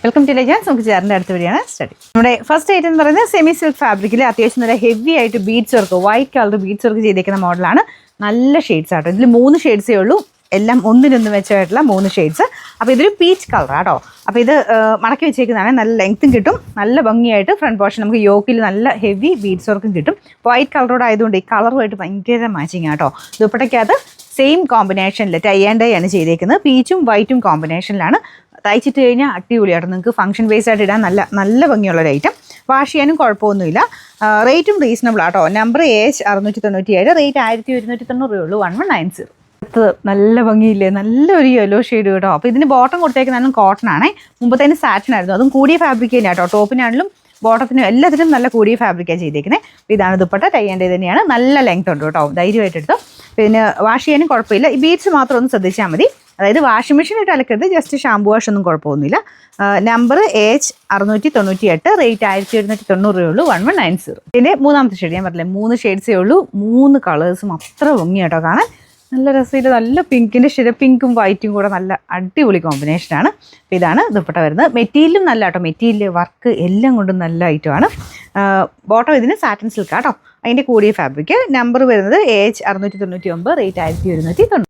Welcome to legends. നമുക്ക് ചേർന്ന അടുത്ത വഴിയാണ് സ്റ്റഡി. നമ്മുടെ ഫസ്റ്റ് ഐറ്റം എന്ന് പറയുന്നത് സെമി സിൽക്ക് ഫാബ്രിക്കിൽ അത്യാവശ്യം നല്ല ഹെവി ആയിട്ട് beads work, white colour beads work ചെയ്തേക്കുന്ന മോഡലാണ്. നല്ല ഷെയ്ഡ്സ് ആട്ടോ. ഇതിൽ 3 ഷെയ്ഡ്സേ ഉള്ളൂ, എല്ലാം ഒന്നിനൊന്ന് വെച്ചായിട്ടുള്ള 3 ഷെയ്ഡ്സ്. അപ്പോൾ ഇതൊരു പീച്ച് കളർ ആട്ടോ. അപ്പോൾ ഇത് മടക്കി വെച്ചേക്കുന്നതാണ്. നല്ല ലെങ്ത്തും കിട്ടും, നല്ല ഭംഗിയായിട്ട് ഫ്രണ്ട് പോർഷൻ നമുക്ക് യോക്കിൽ നല്ല ഹെവി ബീഡ്സ് വർക്കും കിട്ടും. വൈറ്റ് കളറോട് ആയതുകൊണ്ട് ഈ കളറുമായിട്ട് ഭയങ്കര മാച്ചിങ് ആട്ടോ. ദുപ്പട്ടയ്ക്കകത്ത് സെയിം കോമ്പിനേഷനിൽ ടൈ ആൻഡ് ഡൈ ആണ് ചെയ്തേക്കുന്നത്. പീച്ചും വൈറ്റും കോമ്പിനേഷനിലാണ്. തയ്ച്ചിട്ട് കഴിഞ്ഞാൽ അടിപൊളിയായിട്ട് നിങ്ങൾക്ക് ഫംഗ്ഷൻ ബേസ് ആയിട്ട് ഇടാൻ നല്ല ഭംഗിയുള്ളൊരു ഐറ്റം. വാഷ് ചെയ്യാനും കുഴപ്പമൊന്നുമില്ല. റേറ്റും റീസണബിൾ ആട്ടോ. നമ്പർ AH 697, റേറ്റ് 1190 ഉള്ളൂ. 1190. നല്ല ഭംഗിയില്ലേ, നല്ലൊരു യെല്ലോ ഷെയ്ഡ് കേട്ടോ. അപ്പോൾ ഇതിന് ബോട്ടം കൊടുത്തേക്കുന്നതും കോട്ടൺ ആണേ. മുമ്പത്തേന് സാറ്റിൻ ആയിരുന്നു, അതും കൂടിയ ഫാബ്രിക് തന്നെയാണ് കേട്ടോ. ടോപ്പിനാണെങ്കിലും ബോട്ടത്തിനും എല്ലാത്തിനും നല്ല കൂടിയ ഫാബ്രിക്കാണ് ചെയ്തേക്കുന്നത്. ഇതാണ് ദുപ്പട്ട. ടൈ ആൻഡ് ഡൈ തന്നെയാണ്. നല്ല ലെങ്ത് ഉണ്ട് കേട്ടോ, ധൈര്യമായിട്ട് എടുത്തോ. പിന്നെ വാഷ് ചെയ്യാനും കുഴപ്പമില്ല. ഈ ബീഡ്സ് മാത്രം ഒന്ന് ശ്രദ്ധിച്ചാൽ മതി. അതായത് വാഷിംഗ് മെഷീനിട്ട് അലക്കരുത്, ജസ്റ്റ് ഷാമ്പു വാഷ് ഒന്നും കുഴപ്പമൊന്നുമില്ല. നമ്പർ AH 698, റേറ്റ് 1790 ഉള്ളൂ. 1190. ഇതിൻ്റെ മൂന്നാമത്തെ ഷെയ്ഡ് ഞാൻ പറഞ്ഞില്ലേ, 3 ഷെയ്ഡ്സേ ഉള്ളൂ. 3 കളേഴ്സും അത്ര ഭംഗിയാട്ടോ കാണാൻ. നല്ല രസമായിട്ട് നല്ല പിങ്കിൻ്റെ ഷെയ്ഡ്, പിങ്കും വൈറ്റും കൂടെ നല്ല അടിപൊളി കോമ്പിനേഷനാണ്. അപ്പോൾ ഇതാണ് ദുപ്പട്ട വരുന്നത്. മെറ്റീരിയലും നല്ല കേട്ടോ, മെറ്റീരിയൽ വർക്ക് എല്ലാം കൊണ്ടും നല്ല ഐറ്റമാണ്. ബോട്ടം ഇതിന് സാറ്റിൻ സിൽക്ക് ആട്ടോ, അതിൻ്റെ കൂടിയ ഫാബ്രിക്. നമ്പർ വരുന്നത് AH 699, റേറ്റ് 1190.